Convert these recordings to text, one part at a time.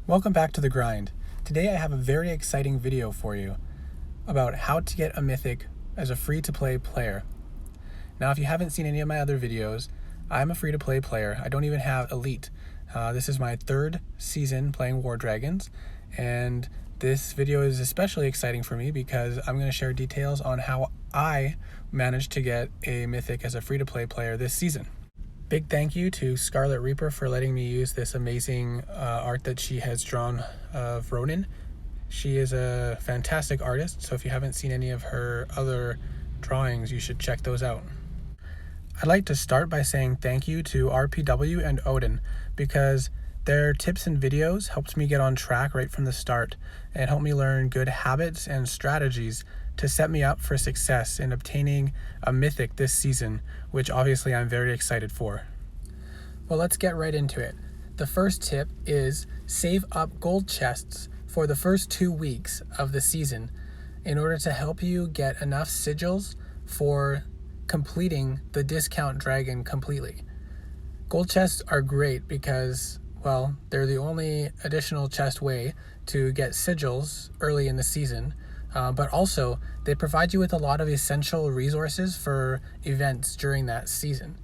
Welcome back to the grind. Today I have a very exciting video for you about how to get a Mythic as a free-to-play player. Now, if you haven't seen any of my other videos, I'm a free-to-play player. I don't even have Elite. This is my third season playing War Dragons, and this video is especially exciting for me because I'm going to share details on how I managed to get a Mythic as a free-to-play player this season. Big thank you to ScarletReaper for letting me use this amazing art that she has drawn of Ronin. She is a fantastic artist, so if you haven't seen any of her other drawings, you should check those out. I'd like to start by saying thank you to RPW and Odin because their tips and videos helped me get on track right from the start and helped me learn good habits and strategies to set me up for success in obtaining a Mythic this season, which obviously I'm very excited for. Well, let's get right into it. The first tip is save up gold chests for the first 2 weeks of the season in order to help you get enough sigils for completing the discount dragon completely. Gold chests are great because, well, they're the only additional chest way to get sigils early in the season. But also they provide you with a lot of essential resources for events during that season.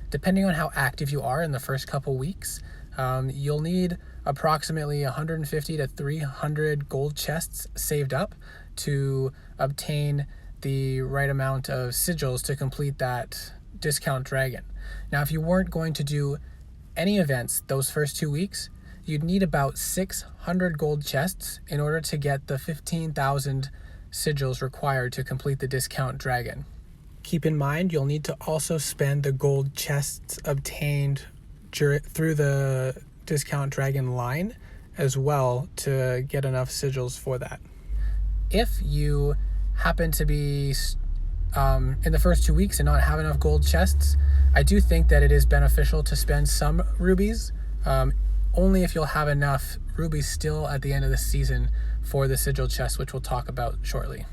Depending on how active you are in the first couple weeks, you'll need approximately 150 to 300 gold chests saved up to obtain the right amount of sigils to complete that discount dragon. Now, if you weren't going to do any events those first 2 weeks, you'd need about 600 gold chests in order to get the 15,000 sigils required to complete the discount dragon. Keep in mind, you'll need to also spend the gold chests obtained through the discount dragon line as well to get enough sigils for that. If you happen to be in the first 2 weeks and not have enough gold chests, I do think that it is beneficial to spend some rubies, only if you'll have enough rubies still at the end of the season for the sigil chest, which we'll talk about shortly.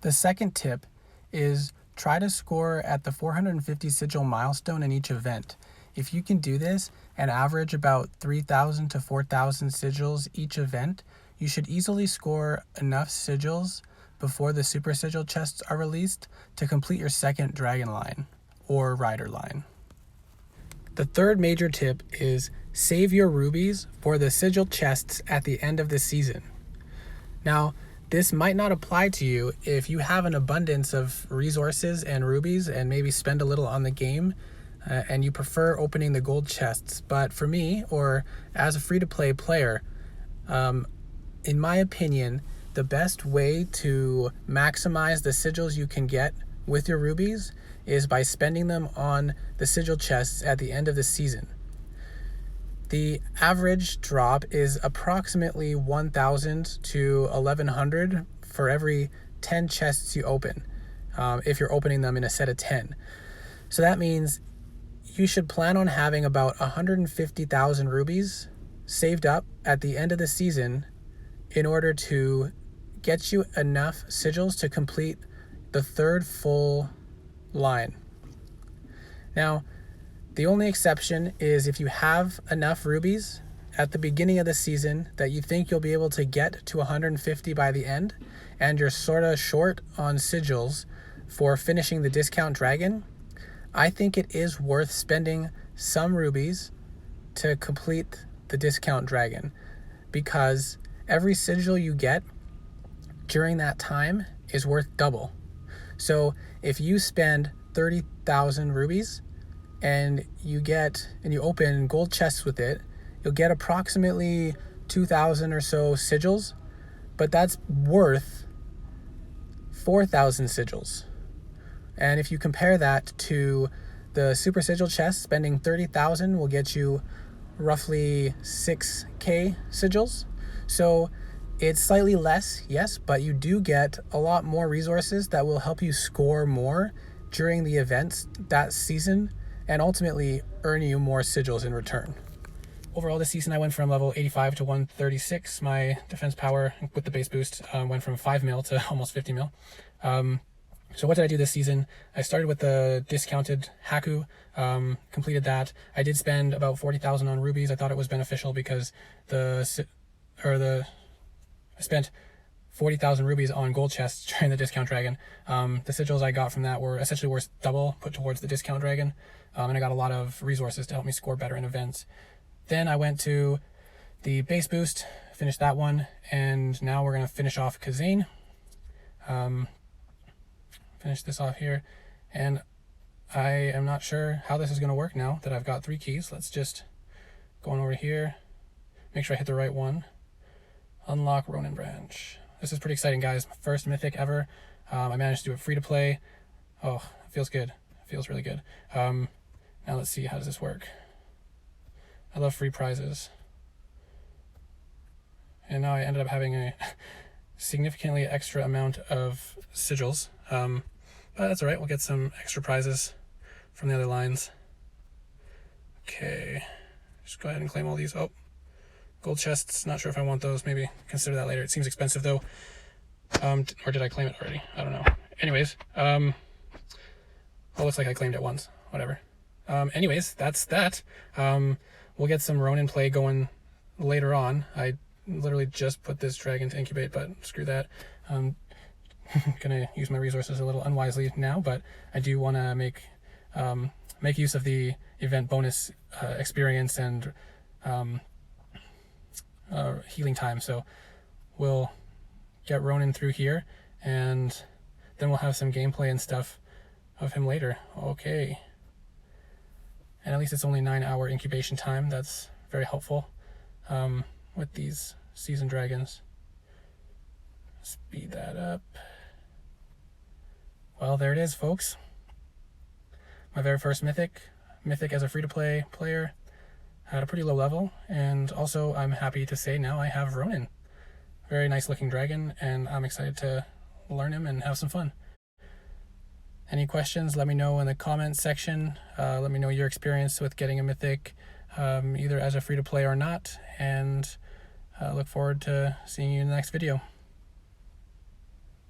The second tip is try to score at the 450 sigil milestone in each event. If you can do this and average about 3,000 to 4,000 sigils each event, you should easily score enough sigils before the Super Sigil chests are released to complete your second dragon line or rider line. The third major tip is save your rubies for the sigil chests at the end of the season. Now, this might not apply to you if you have an abundance of resources and rubies and maybe spend a little on the game and you prefer opening the gold chests. But for me, or as a free-to-play player, in my opinion, the best way to maximize the sigils you can get with your rubies is by spending them on the sigil chests at the end of the season. The average drop is approximately 1,000 to 1,100 for every 10 chests you open, if you're opening them in a set of 10. So that means you should plan on having about 150,000 rubies saved up at the end of the season in order to get you enough sigils to complete the third full line. Now, the only exception is if you have enough rubies at the beginning of the season that you think you'll be able to get to 150 by the end, and you're sort of short on sigils for finishing the discount dragon, I think it is worth spending some rubies to complete the discount dragon, because every sigil you get during that time is worth double. So if you spend 30,000 rubies and you open gold chests with it, you'll get approximately 2,000 or so sigils, but that's worth 4,000 sigils. And if you compare that to the Super Sigil chest, spending 30,000 will get you roughly 6k sigils. So it's slightly less, yes, but you do get a lot more resources that will help you score more during the events that season and ultimately earn you more sigils in return. Overall this season I went from level 85 to 136. My defense power with the base boost went from 5 mil to almost 50 mil. So what did I do this season? I started with the discounted Haku, completed that. I did spend about 40,000 on rubies. I thought it was beneficial because I spent 40,000 rubies on gold chests during the discount dragon. The sigils I got from that were essentially worth double put towards the discount dragon, and I got a lot of resources to help me score better in events. Then I went to the base boost, finished that one, and now we're going to finish off Kazane. Finish this off here, and I am not sure how this is going to work now that I've got 3 keys. Let's just go on over here, make sure I hit the right one. Unlock Ronin branch. This is pretty exciting, guys. My first mythic ever. I managed to do it free to play. Oh, it feels good. It feels really good. Now let's see, how does this work? I love free prizes. And now I ended up having a significantly extra amount of sigils. But that's all right. We'll get some extra prizes from the other lines. Okay. Just go ahead and claim all these. Oh, gold chests. Not sure if I want those. Maybe consider that later. It seems expensive though. Or did I claim it already? I don't know. Anyways, well, looks like I claimed it once. Whatever. Anyways, that's that. We'll get some Ronin play going later on. I literally just put this dragon to incubate, but screw that. Gonna use my resources a little unwisely now, but I do want to make use of the event bonus experience and healing time. So we'll get Ronin through here, and then we'll have some gameplay and stuff of him later. Okay. And at least it's only 9-hour incubation time. That's very helpful with these season dragons. Speed that up. Well, there it is, folks. My very first mythic as a free-to-play player at a pretty low level, and also I'm happy to say now I have Ronin. Very nice looking dragon, and I'm excited to learn him and have some fun. Any questions, let me know in the comments section. Let me know your experience with getting a mythic, either as a free-to-play or not, and look forward to seeing you in the next video.